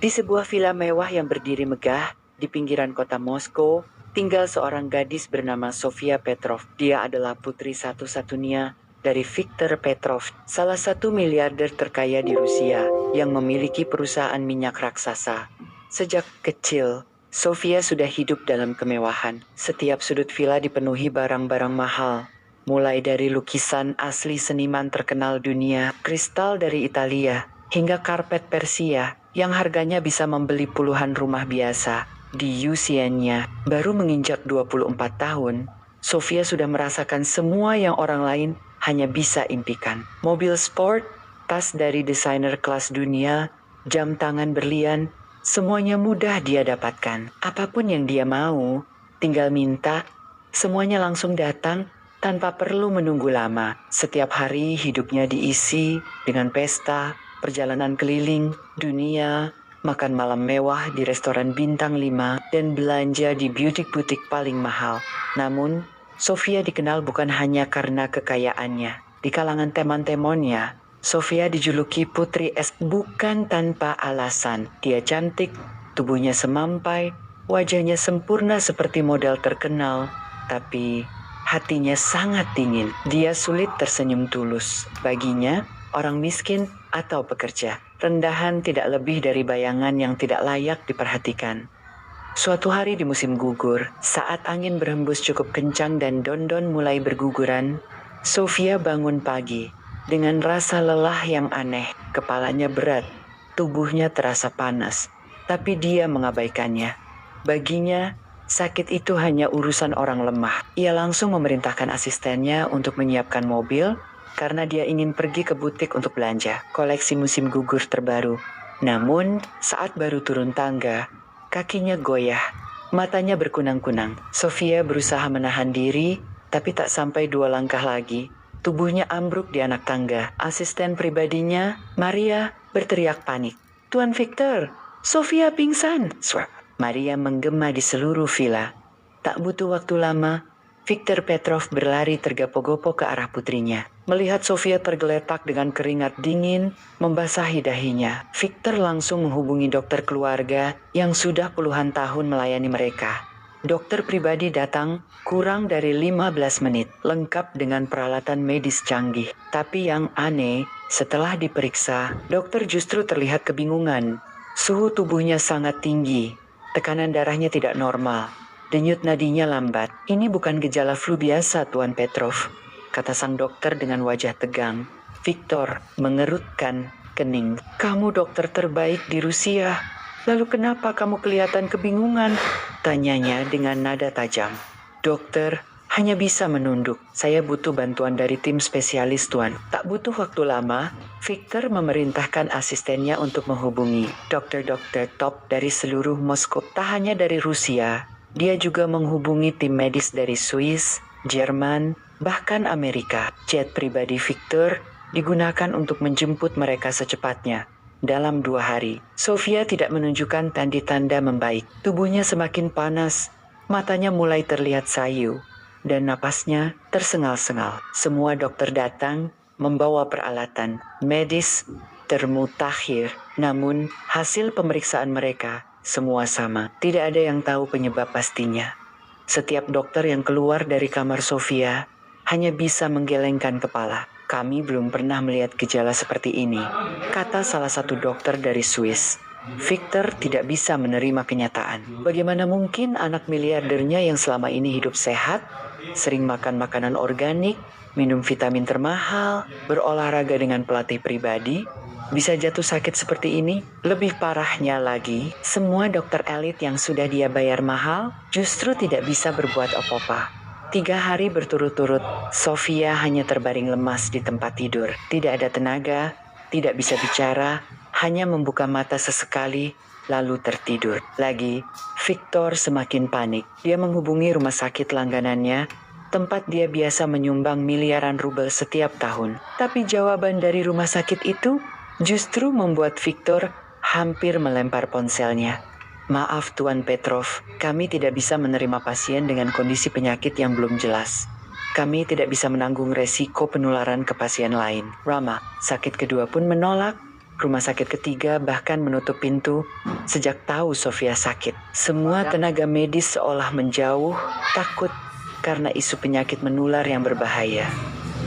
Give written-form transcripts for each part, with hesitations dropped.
Di sebuah villa mewah yang berdiri megah di pinggiran kota Moskow, tinggal seorang gadis bernama Sofia Petrov. Dia adalah putri satu-satunya dari Viktor Petrov, salah satu miliarder terkaya di Rusia yang memiliki perusahaan minyak raksasa. Sejak kecil, Sofia sudah hidup dalam kemewahan. Setiap sudut villa dipenuhi barang-barang mahal, mulai dari lukisan asli seniman terkenal dunia, kristal dari Italia, hingga karpet Persia yang harganya bisa membeli puluhan rumah biasa. Di usianya baru menginjak 24 tahun, Sofia sudah merasakan semua yang orang lain hanya bisa impikan. Mobil sport, tas dari desainer kelas dunia, jam tangan berlian, semuanya mudah dia dapatkan. Apapun yang dia mau, tinggal minta, semuanya langsung datang tanpa perlu menunggu lama. Setiap hari hidupnya diisi dengan pesta, perjalanan keliling dunia, makan malam mewah di restoran bintang 5, dan belanja di butik-butik paling mahal. Namun, Sofia dikenal bukan hanya karena kekayaannya. Di kalangan teman-temannya, Sofia dijuluki Putri Es bukan tanpa alasan. Dia cantik, tubuhnya semampai, wajahnya sempurna seperti model terkenal, tapi hatinya sangat dingin. Dia sulit tersenyum tulus. Baginya, orang miskin atau pekerja, rendahan tidak lebih dari bayangan yang tidak layak diperhatikan. Suatu hari di musim gugur, saat angin berhembus cukup kencang dan daun-daun mulai berguguran, Sofia bangun pagi dengan rasa lelah yang aneh. Kepalanya berat, tubuhnya terasa panas, tapi dia mengabaikannya. Baginya, sakit itu hanya urusan orang lemah. Ia langsung memerintahkan asistennya untuk menyiapkan mobil karena dia ingin pergi ke butik untuk belanja koleksi musim gugur terbaru. Namun, saat baru turun tangga, kakinya goyah, matanya berkunang-kunang. Sofia berusaha menahan diri, tapi tak sampai 2 langkah lagi, tubuhnya ambruk di anak tangga. Asisten pribadinya, Maria, berteriak panik. "Tuan Viktor, Sofia pingsan!" Maria menggema di seluruh villa. Tak butuh waktu lama, Viktor Petrov berlari tergopoh-gopoh ke arah putrinya. Melihat Sofia tergeletak dengan keringat dingin membasahi dahinya, Viktor langsung menghubungi dokter keluarga yang sudah puluhan tahun melayani mereka. Dokter pribadi datang kurang dari 15 menit, lengkap dengan peralatan medis canggih. Tapi yang aneh, setelah diperiksa, dokter justru terlihat kebingungan. Suhu tubuhnya sangat tinggi, tekanan darahnya tidak normal, denyut nadinya lambat. "Ini bukan gejala flu biasa, Tuan Petrov," kata sang dokter dengan wajah tegang. Viktor mengerutkan kening. "Kamu dokter terbaik di Rusia. Lalu kenapa kamu kelihatan kebingungan?" tanyanya dengan nada tajam. Dokter hanya bisa menunduk. "Saya butuh bantuan dari tim spesialis, Tuan." Tak butuh waktu lama, Viktor memerintahkan asistennya untuk menghubungi dokter-dokter top dari seluruh Moskow. Tak hanya dari Rusia, dia juga menghubungi tim medis dari Swiss, Jerman, bahkan Amerika. Jet pribadi Viktor digunakan untuk menjemput mereka secepatnya. Dalam 2 hari, Sofia tidak menunjukkan tanda-tanda membaik. Tubuhnya semakin panas, matanya mulai terlihat sayu, dan napasnya tersengal-sengal. Semua dokter datang membawa peralatan medis termutakhir, namun hasil pemeriksaan mereka semua sama. Tidak ada yang tahu penyebab pastinya. Setiap dokter yang keluar dari kamar Sofia hanya bisa menggelengkan kepala. "Kami belum pernah melihat gejala seperti ini," kata salah satu dokter dari Swiss. Viktor tidak bisa menerima kenyataan. Bagaimana mungkin anak miliardernya yang selama ini hidup sehat, sering makan makanan organik, minum vitamin termahal, berolahraga dengan pelatih pribadi, bisa jatuh sakit seperti ini? Lebih parahnya lagi, semua dokter elit yang sudah dia bayar mahal justru tidak bisa berbuat apa-apa. 3 hari berturut-turut, Sofia hanya terbaring lemas di tempat tidur. Tidak ada tenaga, tidak bisa bicara, hanya membuka mata sesekali, lalu tertidur lagi. Viktor semakin panik. Dia menghubungi rumah sakit langganannya, tempat dia biasa menyumbang miliaran rubel setiap tahun. Tapi jawaban dari rumah sakit itu justru membuat Viktor hampir melempar ponselnya. "Maaf Tuan Petrov, kami tidak bisa menerima pasien dengan kondisi penyakit yang belum jelas. Kami tidak bisa menanggung resiko penularan ke pasien lain." Rama, sakit kedua pun menolak. Rumah sakit ketiga bahkan menutup pintu sejak tahu Sofia sakit. Semua tenaga medis seolah menjauh, takut karena isu penyakit menular yang berbahaya.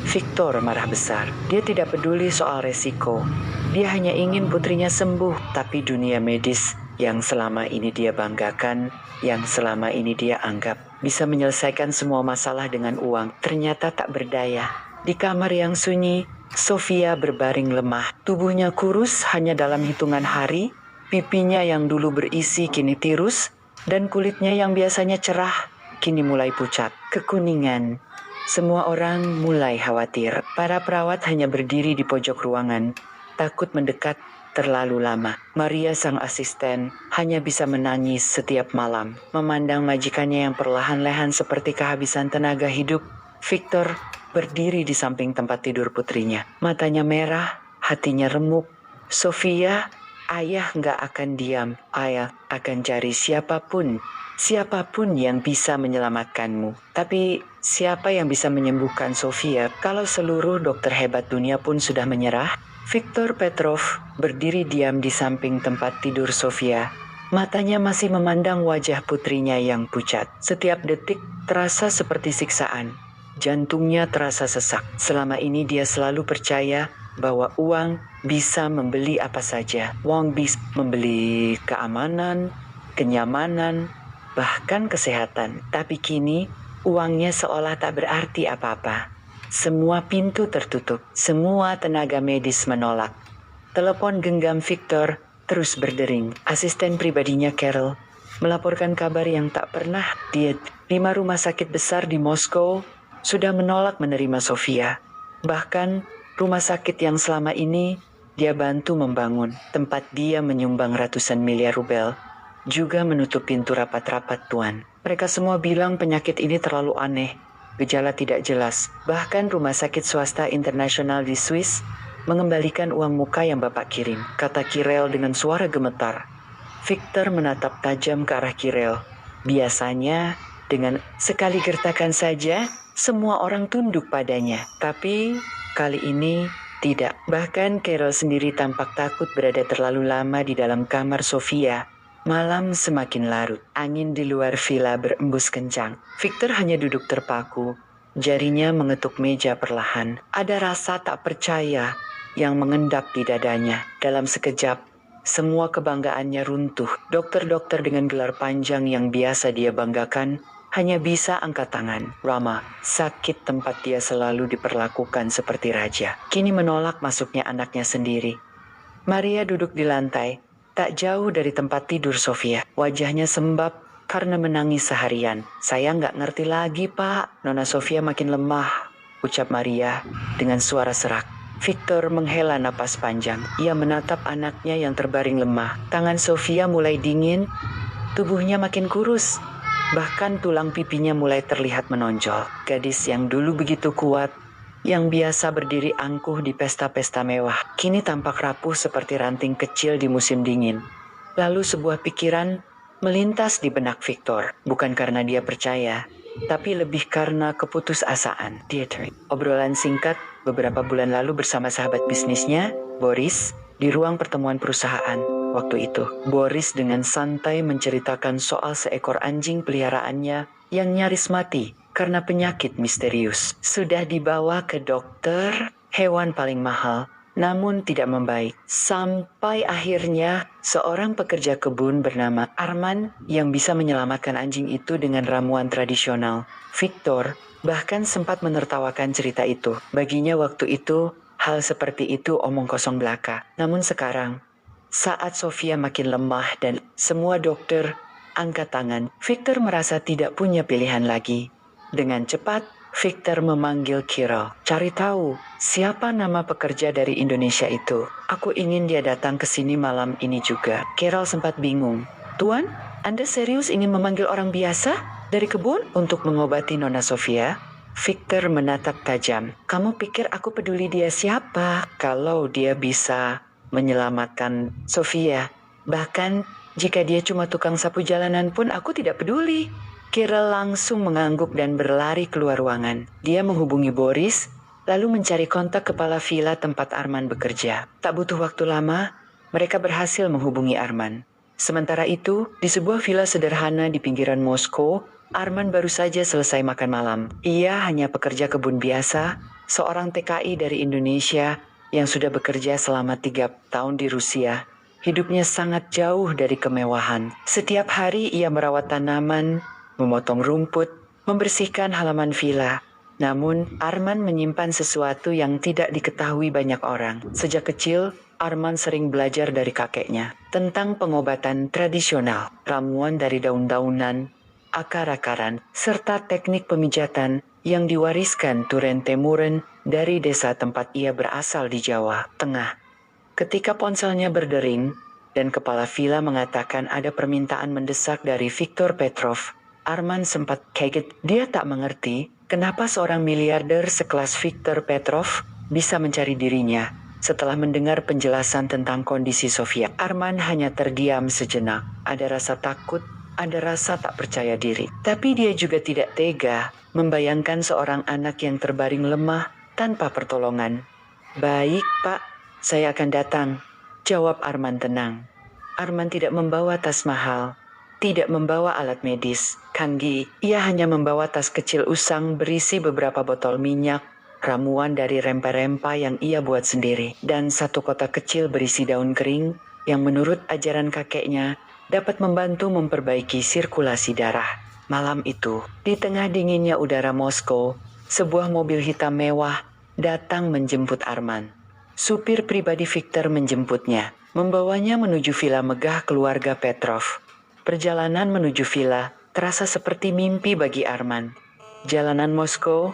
Victor marah besar. Dia tidak peduli soal resiko. Dia hanya ingin putrinya sembuh, tapi dunia medis yang selama ini dia banggakan, yang selama ini dia anggap bisa menyelesaikan semua masalah dengan uang, ternyata tak berdaya. Di kamar yang sunyi, Sofia berbaring lemah. Tubuhnya kurus hanya dalam hitungan hari, pipinya yang dulu berisi kini tirus, dan kulitnya yang biasanya cerah kini mulai pucat, kekuningan. Semua orang mulai khawatir. Para perawat hanya berdiri di pojok ruangan, takut mendekat terlalu lama. Maria sang asisten hanya bisa menangis setiap malam, memandang majikannya yang perlahan-lahan seperti kehabisan tenaga hidup. Victor berdiri di samping tempat tidur putrinya. Matanya merah, hatinya remuk. Sofia, ayah nggak akan diam. Ayah akan cari siapapun yang bisa menyelamatkanmu. Tapi siapa yang bisa menyembuhkan Sofia kalau seluruh dokter hebat dunia pun sudah menyerah? Victor Petrov berdiri diam di samping tempat tidur Sofia. Matanya masih memandang wajah putrinya yang pucat. Setiap detik terasa seperti siksaan. Jantungnya terasa sesak. Selama ini dia selalu percaya bahwa uang bisa membeli apa saja. Uang bisa membeli keamanan, kenyamanan, bahkan kesehatan. Tapi kini uangnya seolah tak berarti apa-apa. Semua pintu tertutup. Semua tenaga medis menolak. Telepon genggam Victor terus berdering. Asisten pribadinya Carol melaporkan kabar yang tak pernah dia. 5 rumah sakit besar di Moskow sudah menolak menerima Sofia. Bahkan rumah sakit yang selama ini dia bantu membangun, tempat dia menyumbang ratusan miliar rubel, juga menutup pintu rapat-rapat tuan. Mereka semua bilang penyakit ini terlalu aneh, gejala tidak jelas. Bahkan rumah sakit swasta internasional di Swiss mengembalikan uang muka yang Bapak kirim, kata Kirel dengan suara gemetar. Victor menatap tajam ke arah Kirel. Biasanya dengan sekali gertakan saja semua orang tunduk padanya. Tapi kali ini tidak. Bahkan Carol sendiri tampak takut berada terlalu lama di dalam kamar Sofia. Malam semakin larut. Angin di luar villa berembus kencang. Victor hanya duduk terpaku. Jarinya mengetuk meja perlahan. Ada rasa tak percaya yang mengendap di dadanya. Dalam sekejap, semua kebanggaannya runtuh. Dokter-dokter dengan gelar panjang yang biasa dia banggakan hanya bisa angkat tangan. Rama, sakit tempat dia selalu diperlakukan seperti raja, kini menolak masuknya anaknya sendiri. Maria duduk di lantai, tak jauh dari tempat tidur Sofia. Wajahnya sembab karena menangis seharian. Saya nggak ngerti lagi, Pak. Nona Sofia makin lemah, ucap Maria dengan suara serak. Victor menghela napas panjang. Ia menatap anaknya yang terbaring lemah. Tangan Sofia mulai dingin, tubuhnya makin kurus. Bahkan tulang pipinya mulai terlihat menonjol. Gadis yang dulu begitu kuat, yang biasa berdiri angkuh di pesta-pesta mewah, kini tampak rapuh seperti ranting kecil di musim dingin. Lalu sebuah pikiran melintas di benak Victor. Bukan karena dia percaya, tapi lebih karena keputusasaan. Obrolan singkat beberapa bulan lalu bersama sahabat bisnisnya, Boris, di ruang pertemuan perusahaan. Waktu itu, Boris dengan santai menceritakan soal seekor anjing peliharaannya yang nyaris mati karena penyakit misterius. Sudah dibawa ke dokter hewan paling mahal, namun tidak membaik. Sampai akhirnya seorang pekerja kebun bernama Arman yang bisa menyelamatkan anjing itu dengan ramuan tradisional. Victor bahkan sempat menertawakan cerita itu. Baginya waktu itu, hal seperti itu omong kosong belaka. Namun sekarang, saat Sofia makin lemah dan semua dokter angkat tangan, Victor merasa tidak punya pilihan lagi. Dengan cepat, Victor memanggil Kirel. Cari tahu siapa nama pekerja dari Indonesia itu. Aku ingin dia datang ke sini malam ini juga. Kirel sempat bingung. Tuan, Anda serius ingin memanggil orang biasa dari kebun untuk mengobati Nona Sofia? Victor menatap tajam. Kamu pikir aku peduli dia siapa? Kalau dia bisa menyelamatkan Sofia. Bahkan jika dia cuma tukang sapu jalanan pun aku tidak peduli. Kirel langsung mengangguk dan berlari keluar ruangan. Dia menghubungi Boris lalu mencari kontak kepala villa tempat Arman bekerja. Tak butuh waktu lama, mereka berhasil menghubungi Arman. Sementara itu, di sebuah villa sederhana di pinggiran Moskow, Arman baru saja selesai makan malam. Ia hanya pekerja kebun biasa, seorang TKI dari Indonesia yang sudah bekerja selama 3 tahun di Rusia. Hidupnya sangat jauh dari kemewahan. Setiap hari ia merawat tanaman, memotong rumput, membersihkan halaman villa. Namun, Arman menyimpan sesuatu yang tidak diketahui banyak orang. Sejak kecil, Arman sering belajar dari kakeknya tentang pengobatan tradisional, ramuan dari daun-daunan, akar-akaran, serta teknik pemijatan yang diwariskan turun-temurun dari desa tempat ia berasal di Jawa Tengah. Ketika ponselnya berdering dan kepala villa mengatakan ada permintaan mendesak dari Viktor Petrov, Arman sempat kaget. Dia tak mengerti kenapa seorang miliarder sekelas Viktor Petrov bisa mencari dirinya. Setelah mendengar penjelasan tentang kondisi Sofia, Arman hanya terdiam sejenak. Ada rasa takut, ada rasa tak percaya diri. Tapi dia juga tidak tega membayangkan seorang anak yang terbaring lemah tanpa pertolongan. "Baik, Pak, saya akan datang," jawab Arman tenang. Arman tidak membawa tas mahal, tidak membawa alat medis canggih. Ia hanya membawa tas kecil usang berisi beberapa botol minyak, ramuan dari rempah-rempah yang ia buat sendiri, dan satu kotak kecil berisi daun kering yang menurut ajaran kakeknya dapat membantu memperbaiki sirkulasi darah. Malam itu, di tengah dinginnya udara Moskow, sebuah mobil hitam mewah datang menjemput Arman. Supir pribadi Viktor menjemputnya, membawanya menuju villa megah keluarga Petrov. Perjalanan menuju villa terasa seperti mimpi bagi Arman. Jalanan Moskow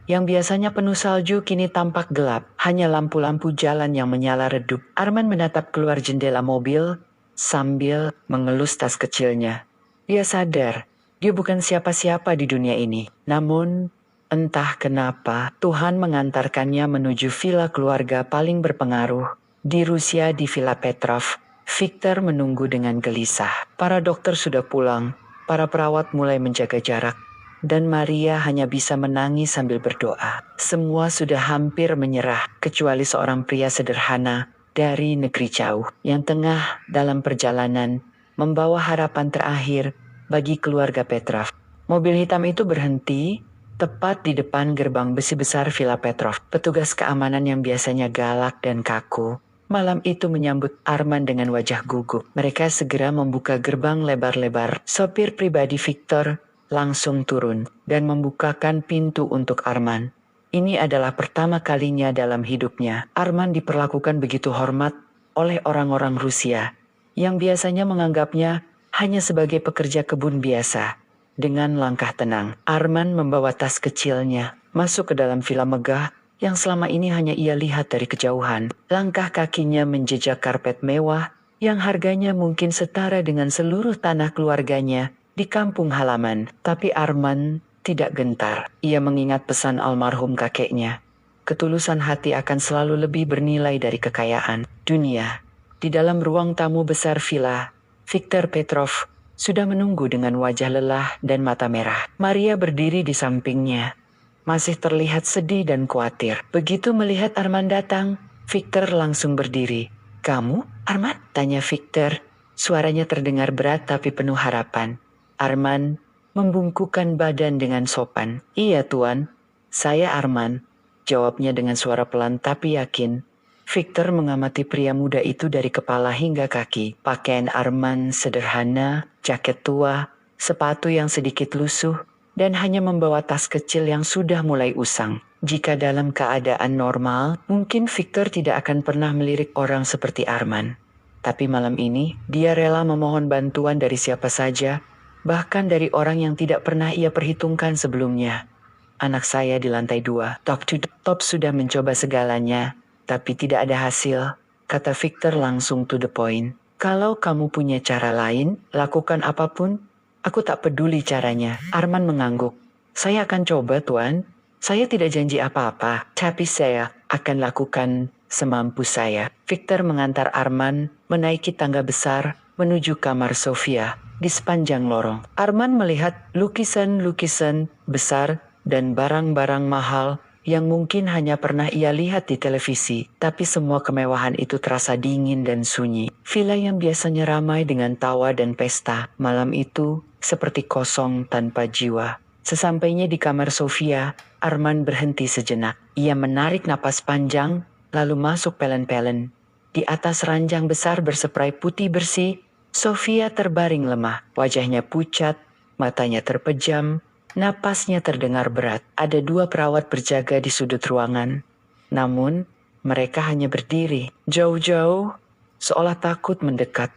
yang biasanya penuh salju kini tampak gelap, hanya lampu-lampu jalan yang menyala redup. Arman menatap keluar jendela mobil sambil mengelus tas kecilnya. Dia sadar, dia bukan siapa-siapa di dunia ini. Namun, entah kenapa, Tuhan mengantarkannya menuju villa keluarga paling berpengaruh di Rusia, di Villa Petrov. Viktor menunggu dengan gelisah. Para dokter sudah pulang, para perawat mulai menjaga jarak, dan Maria hanya bisa menangis sambil berdoa. Semua sudah hampir menyerah, kecuali seorang pria sederhana dari negeri jauh yang tengah dalam perjalanan membawa harapan terakhir bagi keluarga Petrov. Mobil hitam itu berhenti tepat di depan gerbang besi besar Villa Petrov. Petugas keamanan yang biasanya galak dan kaku malam itu menyambut Arman dengan wajah gugup. Mereka segera membuka gerbang lebar-lebar. Sopir pribadi Viktor langsung turun dan membukakan pintu untuk Arman. Ini adalah pertama kalinya dalam hidupnya Arman diperlakukan begitu hormat oleh orang-orang Rusia yang biasanya menganggapnya hanya sebagai pekerja kebun biasa. Dengan langkah tenang, Arman membawa tas kecilnya masuk ke dalam villa megah yang selama ini hanya ia lihat dari kejauhan. Langkah kakinya menjejak karpet mewah yang harganya mungkin setara dengan seluruh tanah keluarganya di kampung halaman. Tapi Arman tidak gentar. Ia mengingat pesan almarhum kakeknya. Ketulusan hati akan selalu lebih bernilai dari kekayaan dunia. Di dalam ruang tamu besar villa, Viktor Petrov sudah menunggu dengan wajah lelah dan mata merah. Maria berdiri di sampingnya, masih terlihat sedih dan khawatir. Begitu melihat Arman datang, Viktor langsung berdiri. "Kamu, Arman?" tanya Viktor. Suaranya terdengar berat tapi penuh harapan. Arman membungkukkan badan dengan sopan. "Iya, Tuan. Saya Arman," jawabnya dengan suara pelan tapi yakin. Viktor mengamati pria muda itu dari kepala hingga kaki. Pakaian Arman sederhana, jaket tua, sepatu yang sedikit lusuh, dan hanya membawa tas kecil yang sudah mulai usang. Jika dalam keadaan normal, mungkin Viktor tidak akan pernah melirik orang seperti Arman. Tapi malam ini, dia rela memohon bantuan dari siapa saja, bahkan dari orang yang tidak pernah ia perhitungkan sebelumnya. "Anak saya di lantai 2. Top sudah mencoba segalanya, tapi tidak ada hasil," kata Viktor langsung to the point. "Kalau kamu punya cara lain, lakukan apapun. Aku tak peduli caranya." Arman mengangguk. "Saya akan coba, Tuan. Saya tidak janji apa-apa, tapi saya akan lakukan semampu saya." Viktor mengantar Arman menaiki tangga besar menuju kamar Sofia di sepanjang lorong. Arman melihat lukisan-lukisan besar dan barang-barang mahal yang mungkin hanya pernah ia lihat di televisi, tapi semua kemewahan itu terasa dingin dan sunyi. Villa yang biasanya ramai dengan tawa dan pesta, malam itu seperti kosong tanpa jiwa. Sesampainya di kamar Sofia, Arman berhenti sejenak. Ia menarik napas panjang, lalu masuk pelen-pelen. Di atas ranjang besar berseprai putih bersih, Sofia terbaring lemah. Wajahnya pucat, matanya terpejam, napasnya terdengar berat. Ada 2 perawat berjaga di sudut ruangan. Namun, mereka hanya berdiri, jauh-jauh, seolah takut mendekat.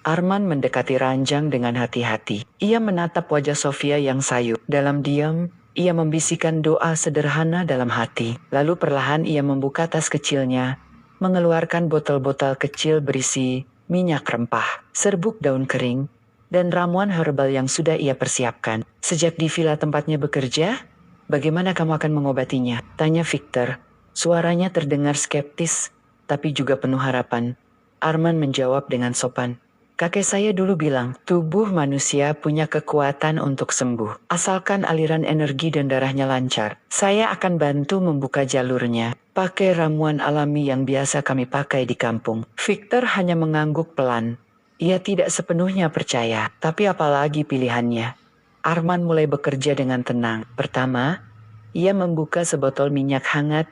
Arman mendekati ranjang dengan hati-hati. Ia menatap wajah Sofia yang sayu. Dalam diam, ia membisikkan doa sederhana dalam hati. Lalu perlahan ia membuka tas kecilnya, mengeluarkan botol-botol kecil berisi minyak rempah, serbuk daun kering, dan ramuan herbal yang sudah ia persiapkan. Sejak di villa tempatnya bekerja, bagaimana kamu akan mengobatinya? Tanya Victor. Suaranya terdengar skeptis, tapi juga penuh harapan. Arman menjawab dengan sopan. Kakek saya dulu bilang, tubuh manusia punya kekuatan untuk sembuh. Asalkan aliran energi dan darahnya lancar. Saya akan bantu membuka jalurnya. Pakai ramuan alami yang biasa kami pakai di kampung. Victor hanya mengangguk pelan. Ia tidak sepenuhnya percaya, tapi apalagi pilihannya. Arman mulai bekerja dengan tenang. Pertama, ia membuka sebotol minyak hangat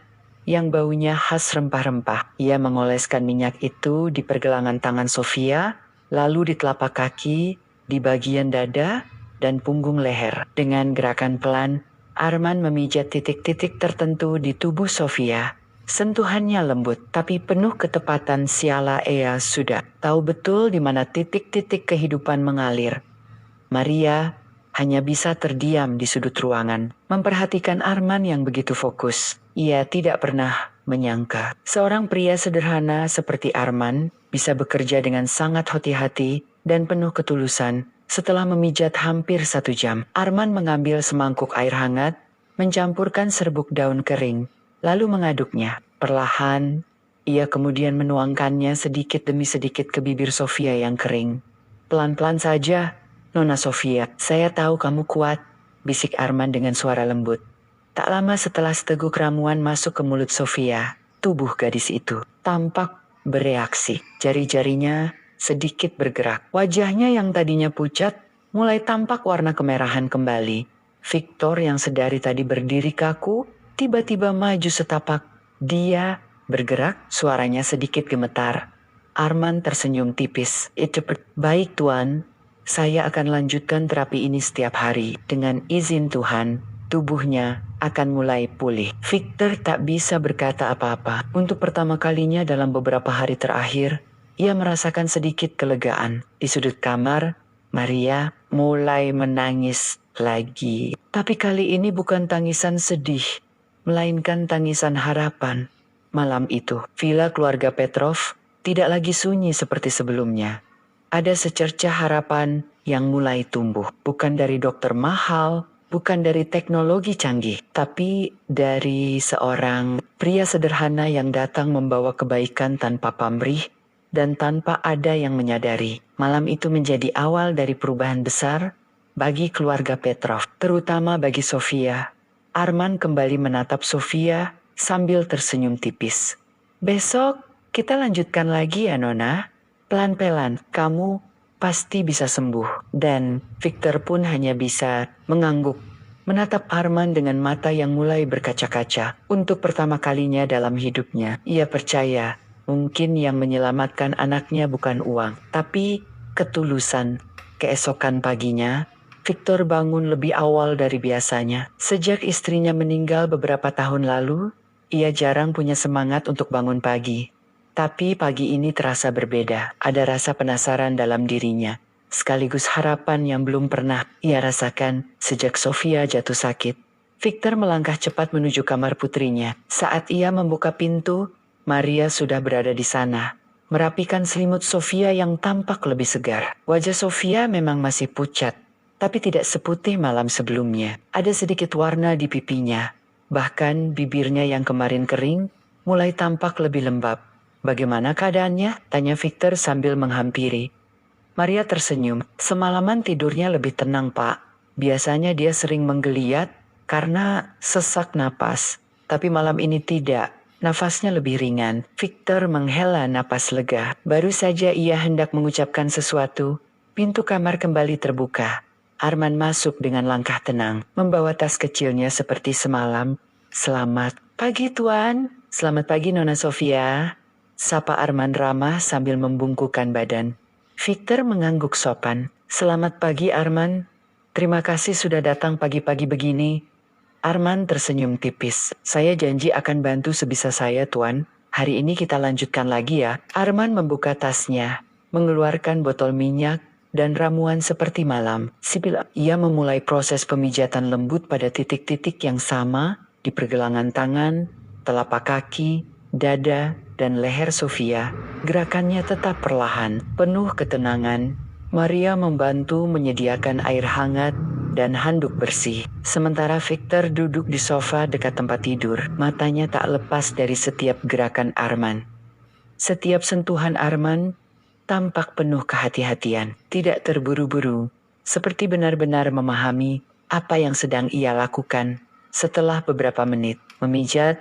yang baunya khas rempah-rempah. Ia mengoleskan minyak itu di pergelangan tangan Sofia, lalu di telapak kaki, di bagian dada, dan punggung leher. Dengan gerakan pelan, Arman memijat titik-titik tertentu di tubuh Sofia. Sentuhannya lembut, tapi penuh ketepatan. Siala Ea sudah tahu betul di mana titik-titik kehidupan mengalir. Maria hanya bisa terdiam di sudut ruangan, memperhatikan Arman yang begitu fokus. Ia tidak pernah menyangka seorang pria sederhana seperti Arman bisa bekerja dengan sangat hati-hati dan penuh ketulusan. Setelah memijat hampir 1 jam, Arman mengambil semangkuk air hangat, mencampurkan serbuk daun kering, lalu mengaduknya. Perlahan, ia kemudian menuangkannya sedikit demi sedikit ke bibir Sofia yang kering. Pelan-pelan saja, Nona Sofia. Saya tahu kamu kuat, bisik Arman dengan suara lembut. Tak lama setelah seteguk ramuan masuk ke mulut Sofia, tubuh gadis itu tampak bereaksi. Jari-jarinya sedikit bergerak. Wajahnya yang tadinya pucat mulai tampak warna kemerahan kembali. Victor yang sedari tadi berdiri kaku, tiba-tiba maju setapak. Dia bergerak, suaranya sedikit gemetar. Arman tersenyum tipis. Baik Tuan, saya akan lanjutkan terapi ini setiap hari. Dengan izin Tuhan, tubuhnya akan mulai pulih. Victor tak bisa berkata apa-apa. Untuk pertama kalinya dalam beberapa hari terakhir, ia merasakan sedikit kelegaan. Di sudut kamar, Maria mulai menangis lagi. Tapi kali ini bukan tangisan sedih, melainkan tangisan harapan. Malam itu, villa keluarga Petrov tidak lagi sunyi seperti sebelumnya. Ada secercah harapan yang mulai tumbuh. Bukan dari dokter mahal, bukan dari teknologi canggih, tapi dari seorang pria sederhana yang datang membawa kebaikan tanpa pamrih dan tanpa ada yang menyadari. Malam itu menjadi awal dari perubahan besar bagi keluarga Petrov, terutama bagi Sofia. Arman kembali menatap Sofia sambil tersenyum tipis. Besok kita lanjutkan lagi ya Nona. Pelan-pelan, kamu pasti bisa sembuh. Dan Victor pun hanya bisa mengangguk, menatap Arman dengan mata yang mulai berkaca-kaca. Untuk pertama kalinya dalam hidupnya, ia percaya mungkin yang menyelamatkan anaknya bukan uang, tapi ketulusan. Keesokan paginya, Victor bangun lebih awal dari biasanya. Sejak istrinya meninggal beberapa tahun lalu, ia jarang punya semangat untuk bangun pagi. Tapi pagi ini terasa berbeda. Ada rasa penasaran dalam dirinya, sekaligus harapan yang belum pernah ia rasakan sejak Sofia jatuh sakit. Victor melangkah cepat menuju kamar putrinya. Saat ia membuka pintu, Maria sudah berada di sana, merapikan selimut Sofia yang tampak lebih segar. Wajah Sofia memang masih pucat, tapi tidak seputih malam sebelumnya. Ada sedikit warna di pipinya, bahkan bibirnya yang kemarin kering mulai tampak lebih lembab. Bagaimana keadaannya? Tanya Victor sambil menghampiri. Maria tersenyum. Semalaman tidurnya lebih tenang, Pak. Biasanya dia sering menggeliat karena sesak napas. Tapi malam ini tidak. Nafasnya lebih ringan. Victor menghela napas lega. Baru saja ia hendak mengucapkan sesuatu, pintu kamar kembali terbuka. Arman masuk dengan langkah tenang, membawa tas kecilnya seperti semalam. Selamat pagi Tuan. Selamat pagi Nona Sofia. Sapa Arman ramah sambil membungkukkan badan. Victor mengangguk sopan. Selamat pagi Arman. Terima kasih sudah datang pagi-pagi begini. Arman tersenyum tipis. Saya janji akan bantu sebisa saya, Tuan. Hari ini kita lanjutkan lagi ya. Arman membuka tasnya, mengeluarkan botol minyak dan ramuan seperti malam. Ia memulai proses pemijatan lembut pada titik-titik yang sama di pergelangan tangan, telapak kaki, dada, dan leher Sofia. Gerakannya tetap perlahan, penuh ketenangan. Maria membantu menyediakan air hangat dan handuk bersih. Sementara Victor duduk di sofa dekat tempat tidur, matanya tak lepas dari setiap gerakan Arman. Setiap sentuhan Arman tampak penuh kehati-hatian, tidak terburu-buru, seperti benar-benar memahami apa yang sedang ia lakukan. Setelah beberapa menit memijat,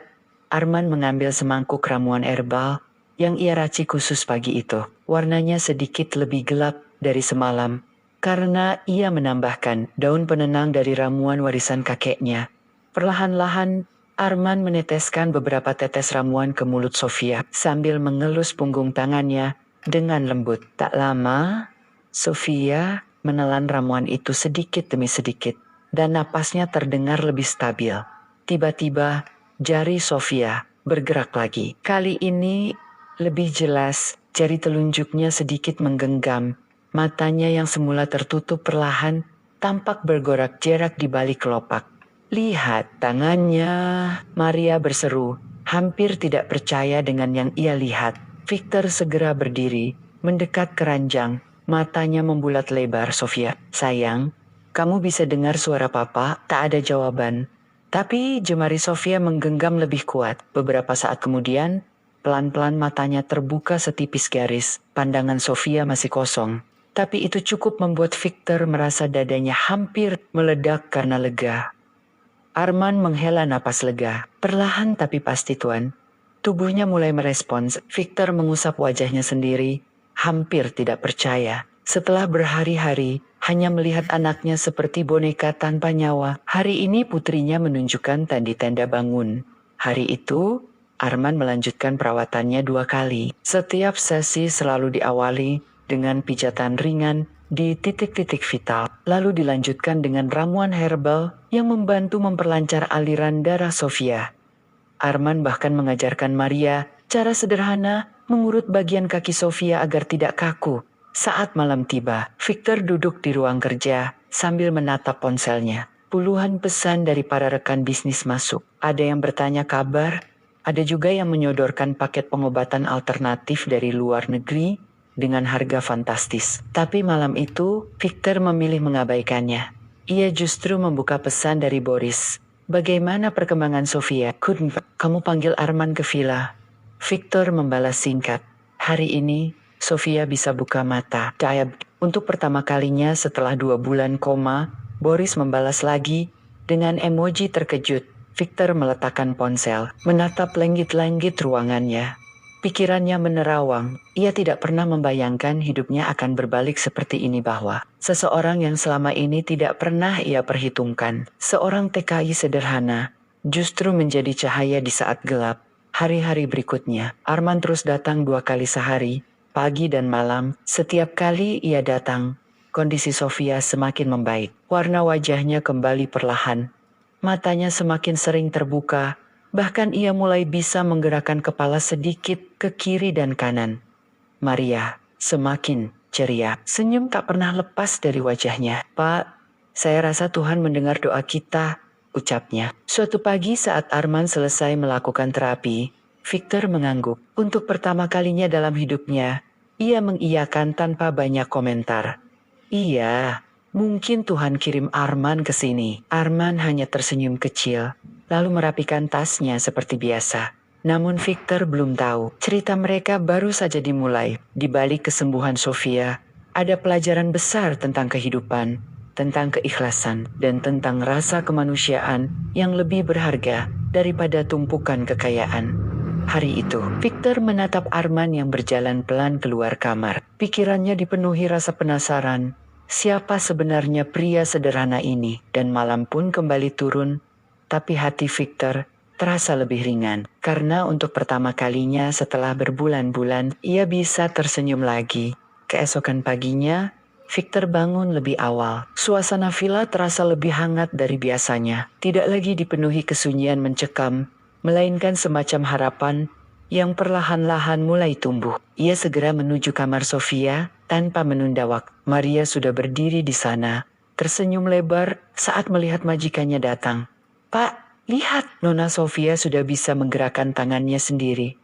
Arman mengambil semangkuk ramuan herbal yang ia racik khusus pagi itu. Warnanya sedikit lebih gelap dari semalam, karena ia menambahkan daun penenang dari ramuan warisan kakeknya. Perlahan-lahan, Arman meneteskan beberapa tetes ramuan ke mulut Sofia sambil mengelus punggung tangannya dengan lembut. Tak lama, Sofia menelan ramuan itu sedikit demi sedikit dan napasnya terdengar lebih stabil. Tiba-tiba, jari Sofia bergerak lagi. Kali ini lebih jelas, jari telunjuknya sedikit menggenggam. Matanya yang semula tertutup perlahan tampak bergorak-gerak di balik kelopak. Lihat tangannya, Maria berseru, hampir tidak percaya dengan yang ia lihat. Victor segera berdiri, mendekat ke ranjang, matanya membulat lebar. Sofia, sayang, kamu bisa dengar suara papa? Tak ada jawaban. Tapi jemari Sofia menggenggam lebih kuat. Beberapa saat kemudian, pelan-pelan matanya terbuka setipis garis. Pandangan Sofia masih kosong. Tapi itu cukup membuat Victor merasa dadanya hampir meledak karena lega. Arman menghela napas lega. Perlahan tapi pasti, Tuan. Tubuhnya mulai merespons. Victor mengusap wajahnya sendiri, hampir tidak percaya. Setelah berhari-hari hanya melihat anaknya seperti boneka tanpa nyawa, hari ini putrinya menunjukkan tanda-tanda bangun. Hari itu, Arman melanjutkan perawatannya 2 kali. Setiap sesi selalu diawali dengan pijatan ringan di titik-titik vital, lalu dilanjutkan dengan ramuan herbal yang membantu memperlancar aliran darah Sofia. Arman bahkan mengajarkan Maria cara sederhana mengurut bagian kaki Sofia agar tidak kaku. Saat malam tiba, Victor duduk di ruang kerja sambil menatap ponselnya. Puluhan pesan dari para rekan bisnis masuk. Ada yang bertanya kabar, ada juga yang menyodorkan paket pengobatan alternatif dari luar negeri dengan harga fantastis. Tapi malam itu, Victor memilih mengabaikannya. Ia justru membuka pesan dari Boris. Bagaimana perkembangan Sofia? Kamu panggil Arman ke villa. Victor membalas singkat. Hari ini, Sofia bisa buka mata. Untuk pertama kalinya setelah 2 bulan koma, Boris membalas lagi dengan emoji terkejut. Victor meletakkan ponsel, menatap langit-langit ruangannya. Pikirannya menerawang. Ia tidak pernah membayangkan hidupnya akan berbalik seperti ini, bahwa seseorang yang selama ini tidak pernah ia perhitungkan, seorang TKI sederhana, justru menjadi cahaya di saat gelap. Hari-hari berikutnya, Arman terus datang 2 kali sehari, pagi dan malam. Setiap kali ia datang, kondisi Sofia semakin membaik. Warna wajahnya kembali perlahan. Matanya semakin sering terbuka. Bahkan ia mulai bisa menggerakkan kepala sedikit ke kiri dan kanan. Maria semakin ceria. Senyum tak pernah lepas dari wajahnya. Pak, saya rasa Tuhan mendengar doa kita, ucapnya. Suatu pagi saat Arman selesai melakukan terapi, Victor mengangguk. Untuk pertama kalinya dalam hidupnya, ia mengiyakan tanpa banyak komentar. Iya, mungkin Tuhan kirim Arman ke sini. Arman hanya tersenyum kecil, lalu merapikan tasnya seperti biasa. Namun Victor belum tahu, cerita mereka baru saja dimulai. Di balik kesembuhan Sofia, ada pelajaran besar tentang kehidupan, tentang keikhlasan, dan tentang rasa kemanusiaan yang lebih berharga daripada tumpukan kekayaan. Hari itu, Victor menatap Arman yang berjalan pelan keluar kamar. Pikirannya dipenuhi rasa penasaran. Siapa sebenarnya pria sederhana ini? Dan malam pun kembali turun, tapi hati Victor terasa lebih ringan. Karena untuk pertama kalinya setelah berbulan-bulan, ia bisa tersenyum lagi. Keesokan paginya, Victor bangun lebih awal. Suasana villa terasa lebih hangat dari biasanya. Tidak lagi dipenuhi kesunyian mencekam, melainkan semacam harapan yang perlahan-lahan mulai tumbuh. Ia segera menuju kamar Sofia tanpa menunda waktu. Maria sudah berdiri di sana, tersenyum lebar saat melihat majikannya datang. "Pak, lihat, Nona Sofia sudah bisa menggerakkan tangannya sendiri,"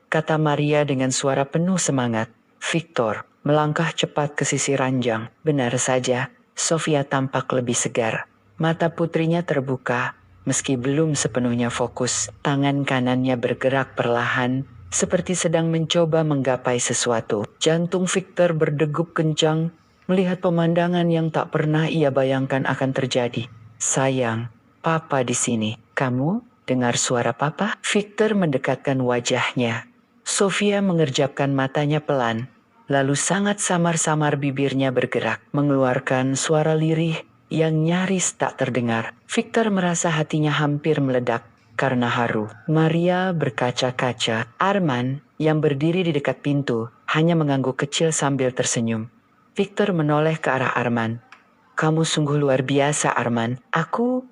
kata Maria dengan suara penuh semangat. Victor melangkah cepat ke sisi ranjang. Benar saja, Sofia tampak lebih segar. Mata putrinya terbuka, meski belum sepenuhnya fokus. Tangan kanannya bergerak perlahan, seperti sedang mencoba menggapai sesuatu. Jantung Victor berdegup kencang, melihat pemandangan yang tak pernah ia bayangkan akan terjadi. "Sayang, Papa di sini. Kamu dengar suara Papa?" Victor mendekatkan wajahnya. Sofia mengerjapkan matanya pelan, lalu sangat samar-samar bibirnya bergerak, mengeluarkan suara lirih yang nyaris tak terdengar. Victor merasa hatinya hampir meledak karena haru. Maria berkaca-kaca. Arman, yang berdiri di dekat pintu, hanya mengangguk kecil sambil tersenyum. Victor menoleh ke arah Arman. "Kamu sungguh luar biasa, Arman. Aku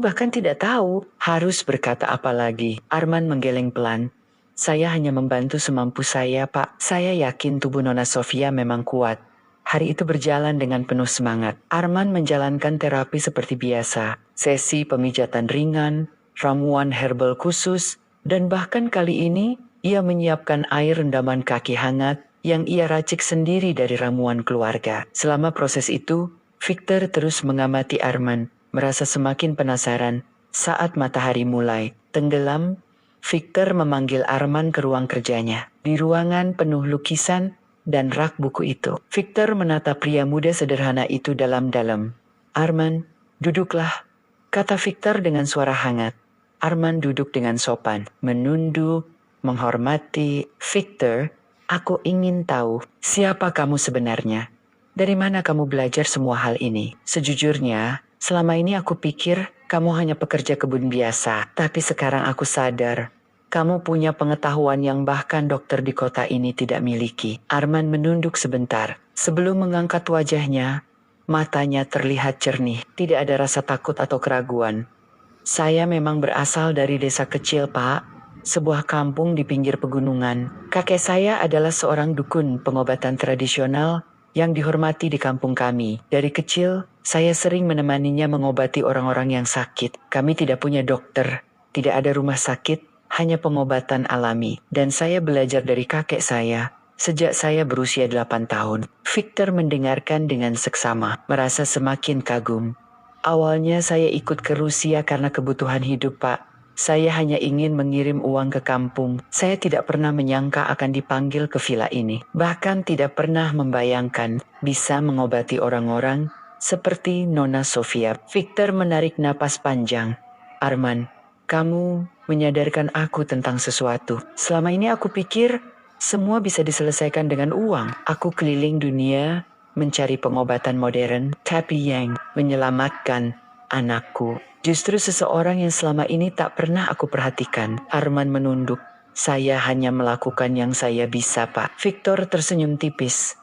bahkan tidak tahu harus berkata apa lagi." Arman menggeleng pelan. "Saya hanya membantu semampu saya, Pak. Saya yakin tubuh Nona Sofia memang kuat." Hari itu berjalan dengan penuh semangat. Arman menjalankan terapi seperti biasa. Sesi pemijatan ringan, ramuan herbal khusus, dan bahkan kali ini ia menyiapkan air rendaman kaki hangat yang ia racik sendiri dari ramuan keluarga. Selama proses itu, Victor terus mengamati Arman, merasa semakin penasaran. Saat matahari mulai tenggelam, Victor memanggil Arman ke ruang kerjanya. Di ruangan penuh lukisan dan rak buku itu, Victor menatap pria muda sederhana itu dalam-dalam. "Arman, duduklah," kata Victor dengan suara hangat. Arman duduk dengan sopan, menunduk, menghormati. "Victor, aku ingin tahu siapa kamu sebenarnya. Dari mana kamu belajar semua hal ini?" "Sejujurnya, selama ini aku pikir kamu hanya pekerja kebun biasa, tapi sekarang aku sadar kamu punya pengetahuan yang bahkan dokter di kota ini tidak miliki." Arman menunduk sebentar. Sebelum mengangkat wajahnya, matanya terlihat jernih. Tidak ada rasa takut atau keraguan. "Saya memang berasal dari desa kecil, Pak. Sebuah kampung di pinggir pegunungan. Kakek saya adalah seorang dukun pengobatan tradisional yang dihormati di kampung kami. Dari kecil, saya sering menemaninya mengobati orang-orang yang sakit. Kami tidak punya dokter, tidak ada rumah sakit, hanya pengobatan alami. Dan saya belajar dari kakek saya sejak saya berusia 8 tahun. Victor mendengarkan dengan seksama, merasa semakin kagum. "Awalnya saya ikut ke Rusia karena kebutuhan hidup, Pak. Saya hanya ingin mengirim uang ke kampung. Saya tidak pernah menyangka akan dipanggil ke villa ini. Bahkan tidak pernah membayangkan bisa mengobati orang-orang seperti Nona Sofia." Victor menarik napas panjang. "Arman, kamu menyadarkan aku tentang sesuatu. Selama ini aku pikir semua bisa diselesaikan dengan uang. Aku keliling dunia mencari pengobatan modern, tapi yang menyelamatkan anakku justru seseorang yang selama ini tak pernah aku perhatikan." Arman menunduk. "Saya hanya melakukan yang saya bisa, Pak." Victor tersenyum tipis.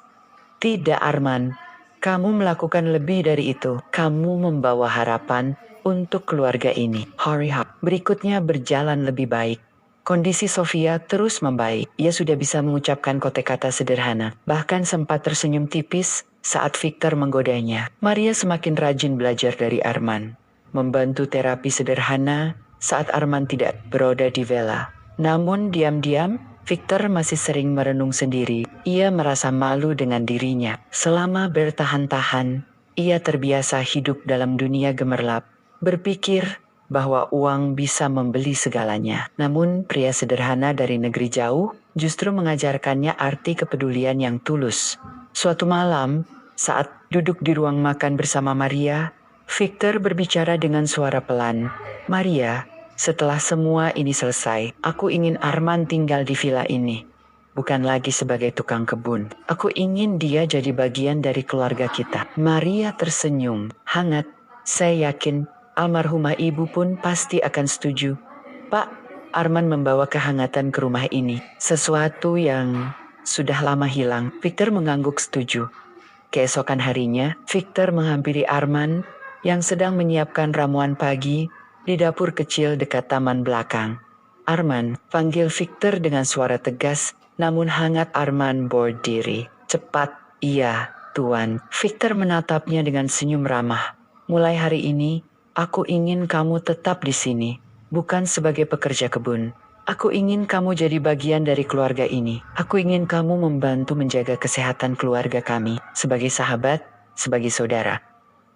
"Tidak, Arman. Kamu melakukan lebih dari itu. Kamu membawa harapan untuk keluarga ini." Hari berikutnya berjalan lebih baik. Kondisi Sofia terus membaik. Ia sudah bisa mengucapkan kata-kata sederhana, bahkan sempat tersenyum tipis saat Victor menggodanya. Maria semakin rajin belajar dari Arman, membantu terapi sederhana saat Arman tidak berada di villa. Namun diam-diam, Victor masih sering merenung sendiri. Ia merasa malu dengan dirinya. Selama bertahan-tahan, ia terbiasa hidup dalam dunia gemerlap, berpikir bahwa uang bisa membeli segalanya. Namun pria sederhana dari negeri jauh justru mengajarkannya arti kepedulian yang tulus. Suatu malam, saat duduk di ruang makan bersama Maria, Victor berbicara dengan suara pelan. "Maria, Setelah semua ini selesai, aku ingin Arman tinggal di villa ini. Bukan lagi sebagai tukang kebun. Aku ingin dia jadi bagian dari keluarga kita. Maria tersenyum hangat. Saya yakin almarhumah ibu pun pasti akan setuju. Pak, Arman membawa kehangatan ke rumah ini. Sesuatu yang sudah lama hilang. Victor mengangguk setuju. Keesokan harinya, Victor menghampiri Arman yang sedang menyiapkan ramuan pagi di dapur kecil dekat taman belakang. Arman, panggil Victor dengan suara tegas, namun hangat. Arman berdiri. Cepat, iya, Tuan. Victor menatapnya dengan senyum ramah. Mulai hari ini, aku ingin kamu tetap di sini, bukan sebagai pekerja kebun. Aku ingin kamu jadi bagian dari keluarga ini. Aku ingin kamu membantu menjaga kesehatan keluarga kami, sebagai sahabat, sebagai saudara.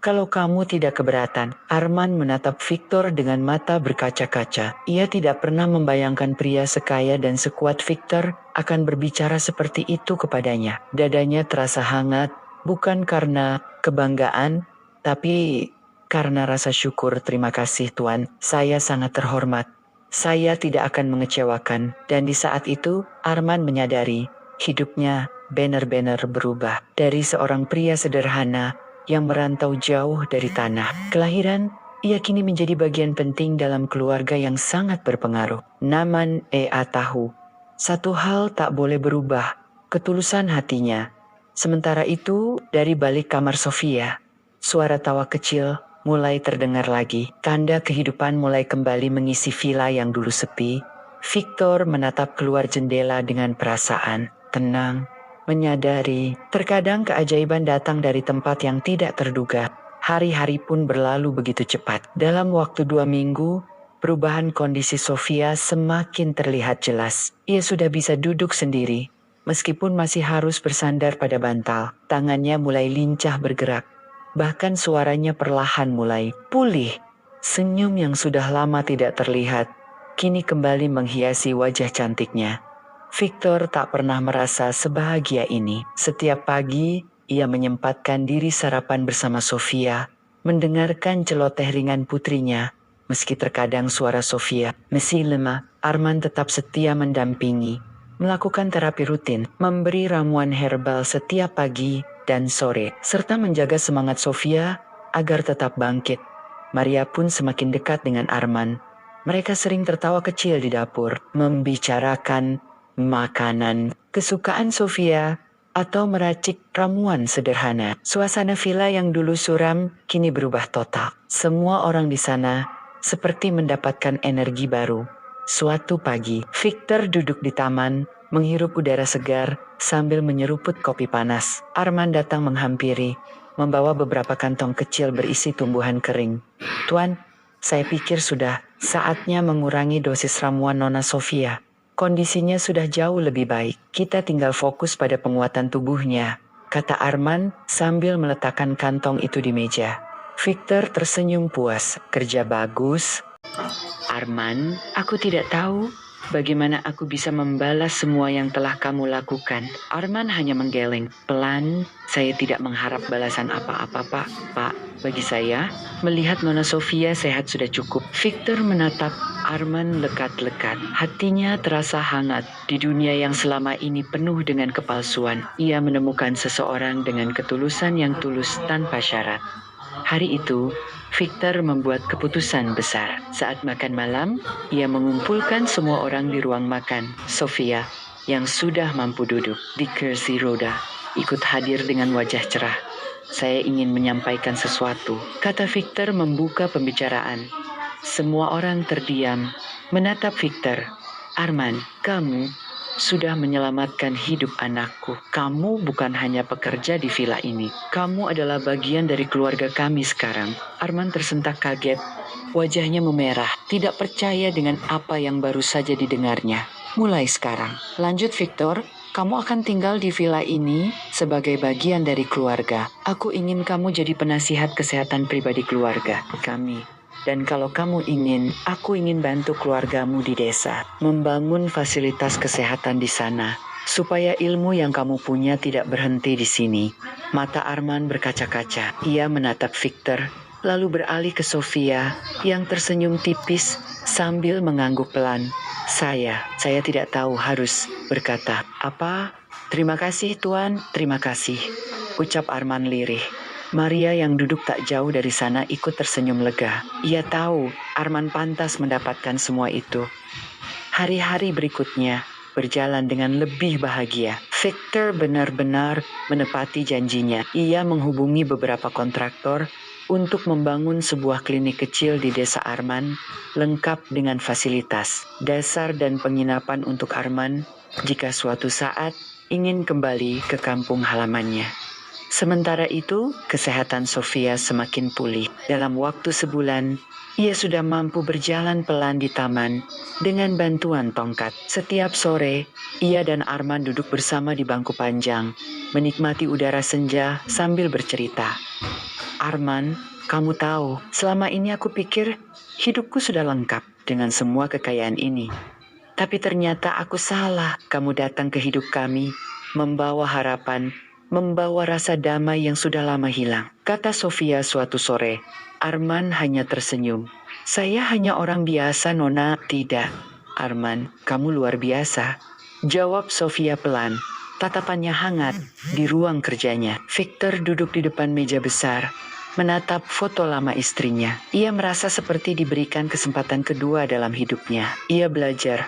Kalau kamu tidak keberatan, Arman menatap Victor dengan mata berkaca-kaca. Ia tidak pernah membayangkan pria sekaya dan sekuat Victor akan berbicara seperti itu kepadanya. Dadanya terasa hangat, bukan karena kebanggaan, tapi karena rasa syukur. Terima kasih Tuan, saya sangat terhormat. Saya tidak akan mengecewakan. Dan di saat itu, Arman menyadari hidupnya benar-benar berubah. Dari seorang pria sederhana yang merantau jauh dari tanah kelahiran, ia kini menjadi bagian penting dalam keluarga yang sangat berpengaruh. Naman tahu, satu hal tak boleh berubah, ketulusan hatinya. Sementara itu, dari balik kamar Sofia, suara tawa kecil mulai terdengar lagi. Tanda kehidupan mulai kembali mengisi villa yang dulu sepi. Victor menatap keluar jendela dengan perasaan tenang, menyadari terkadang keajaiban datang dari tempat yang tidak terduga. Hari-hari pun berlalu begitu cepat. Dalam waktu 2 minggu, perubahan kondisi Sofia semakin terlihat jelas. Ia sudah bisa duduk sendiri, meskipun masih harus bersandar pada bantal. Tangannya mulai lincah bergerak. Bahkan suaranya perlahan mulai pulih. Senyum yang sudah lama tidak terlihat, kini kembali menghiasi wajah cantiknya. Victor tak pernah merasa sebahagia ini. Setiap pagi, ia menyempatkan diri sarapan bersama Sofia, mendengarkan celoteh ringan putrinya. Meski terkadang suara Sofia masih lemah, Arman tetap setia mendampingi, melakukan terapi rutin, memberi ramuan herbal setiap pagi dan sore, serta menjaga semangat Sofia agar tetap bangkit. Maria pun semakin dekat dengan Arman. Mereka sering tertawa kecil di dapur, membicarakan makanan kesukaan Sofia atau meracik ramuan sederhana. Suasana villa yang dulu suram kini berubah total. Semua orang di sana seperti mendapatkan energi baru. Suatu pagi, Victor duduk di taman, menghirup udara segar sambil menyeruput kopi panas. Arman datang menghampiri, membawa beberapa kantong kecil berisi tumbuhan kering. Tuan, saya pikir sudah saatnya mengurangi dosis ramuan Nona Sofia. Kondisinya sudah jauh lebih baik. Kita tinggal fokus pada penguatan tubuhnya, kata Arman sambil meletakkan kantong itu di meja. Victor tersenyum puas. Kerja bagus. Arman, aku tidak tahu bagaimana aku bisa membalas semua yang telah kamu lakukan. Arman hanya menggeleng. Pelan, saya tidak mengharap balasan apa-apa, Pak. Pak, bagi saya, melihat Nona Sofia sehat sudah cukup. Victor menatap Arman lekat-lekat. Hatinya terasa hangat. Di dunia yang selama ini penuh dengan kepalsuan, ia menemukan seseorang dengan ketulusan yang tulus tanpa syarat. Hari itu, Victor membuat keputusan besar. Saat makan malam, ia mengumpulkan semua orang di ruang makan. Sofia, yang sudah mampu duduk di kursi roda, ikut hadir dengan wajah cerah. Saya ingin menyampaikan sesuatu, kata Victor membuka pembicaraan. Semua orang terdiam, menatap Victor. Arman, kamu sudah menyelamatkan hidup anakku. Kamu bukan hanya pekerja di villa ini. Kamu adalah bagian dari keluarga kami sekarang. Arman tersentak kaget. Wajahnya memerah, tidak percaya dengan apa yang baru saja didengarnya. Mulai sekarang, lanjut Victor, kamu akan tinggal di villa ini sebagai bagian dari keluarga. Aku ingin kamu jadi penasihat kesehatan pribadi keluarga kami. Dan kalau kamu ingin, aku ingin bantu keluargamu di desa, membangun fasilitas kesehatan di sana, supaya ilmu yang kamu punya tidak berhenti di sini. Mata Arman berkaca-kaca. Ia menatap Victor, lalu beralih ke Sofia, yang tersenyum tipis Sambil mengangguk pelan, saya tidak tahu harus berkata apa. Terima kasih Tuan, terima kasih, ucap Arman lirih. Maria yang duduk tak jauh dari sana ikut tersenyum lega. Ia tahu Arman pantas mendapatkan semua itu. Hari-hari berikutnya berjalan dengan lebih bahagia. Victor benar-benar menepati janjinya. Ia menghubungi beberapa kontraktor untuk membangun sebuah klinik kecil di desa Arman, lengkap dengan fasilitas dasar dan penginapan untuk Arman jika suatu saat ingin kembali ke kampung halamannya. Sementara itu, kesehatan Sofia semakin pulih. Dalam waktu sebulan, ia sudah mampu berjalan pelan di taman dengan bantuan tongkat. Setiap sore, ia dan Arman duduk bersama di bangku panjang, menikmati udara senja sambil bercerita. Arman, kamu tahu, selama ini aku pikir hidupku sudah lengkap dengan semua kekayaan ini. Tapi ternyata aku salah. Kamu datang ke hidup kami, membawa harapan, membawa rasa damai yang sudah lama hilang. Kata Sofia suatu sore. Arman hanya tersenyum. Saya hanya orang biasa, Nona. Tidak, Arman, kamu luar biasa, jawab Sofia pelan. Tatapannya hangat di ruang kerjanya. Victor duduk di depan meja besar, menatap foto lama istrinya. Ia merasa seperti diberikan kesempatan kedua dalam hidupnya. Ia belajar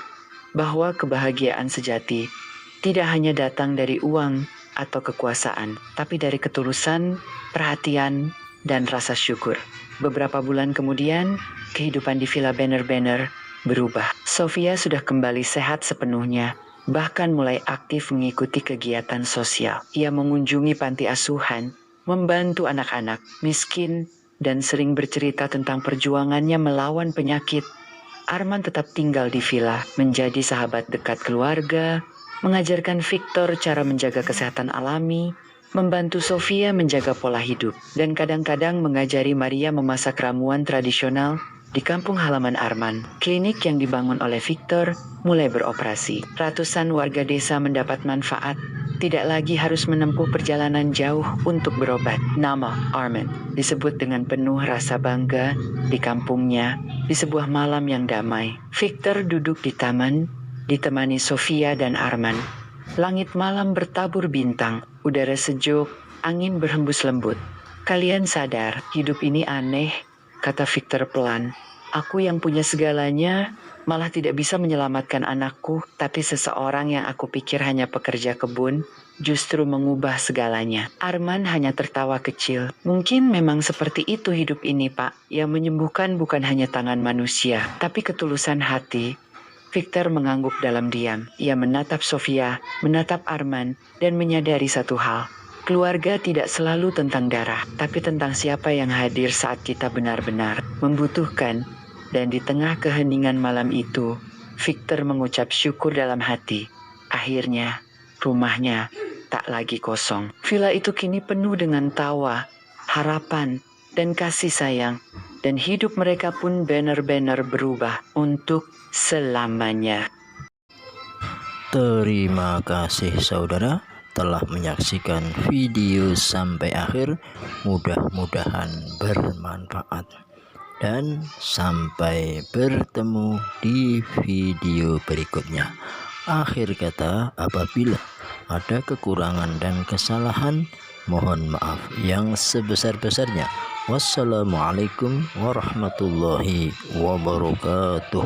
bahwa kebahagiaan sejati tidak hanya datang dari uang atau kekuasaan, tapi dari ketulusan, perhatian, dan rasa syukur. Beberapa bulan kemudian, kehidupan di Villa Banner-Banner berubah. Sofia sudah kembali sehat sepenuhnya, bahkan mulai aktif mengikuti kegiatan sosial. Ia mengunjungi panti asuhan, membantu anak-anak miskin, dan sering bercerita tentang perjuangannya melawan penyakit. Arman tetap tinggal di villa, menjadi sahabat dekat keluarga, mengajarkan Victor cara menjaga kesehatan alami, membantu Sofia menjaga pola hidup, dan kadang-kadang mengajari Maria memasak ramuan tradisional di kampung halaman Arman. Klinik yang dibangun oleh Victor mulai beroperasi. Ratusan warga desa mendapat manfaat, tidak lagi harus menempuh perjalanan jauh untuk berobat. Nama Arman disebut dengan penuh rasa bangga di kampungnya di sebuah malam yang damai. Victor duduk di taman, ditemani Sofia dan Arman. Langit malam bertabur bintang, udara sejuk, angin berhembus lembut. Kalian sadar, hidup ini aneh, kata Victor pelan. Aku yang punya segalanya malah tidak bisa menyelamatkan anakku, tapi seseorang yang aku pikir hanya pekerja kebun justru mengubah segalanya. Arman hanya tertawa kecil. Mungkin memang seperti itu hidup ini, Pak. Yang menyembuhkan bukan hanya tangan manusia, tapi ketulusan hati. Victor mengangguk dalam diam. Ia menatap Sofia, menatap Arman, dan menyadari satu hal. Keluarga tidak selalu tentang darah, tapi tentang siapa yang hadir saat kita benar-benar membutuhkan. Dan di tengah keheningan malam itu, Victor mengucap syukur dalam hati. Akhirnya, rumahnya tak lagi kosong. Villa itu kini penuh dengan tawa, harapan, dan kasih sayang. Dan hidup mereka pun benar-benar berubah untuk selamanya. Terima kasih saudara telah menyaksikan video sampai akhir. Mudah-mudahan bermanfaat. Dan sampai bertemu di video berikutnya. Akhir kata, apabila ada kekurangan dan kesalahan, mohon maaf yang sebesar-besarnya. Wassalamualaikum warahmatullahi wabarakatuh.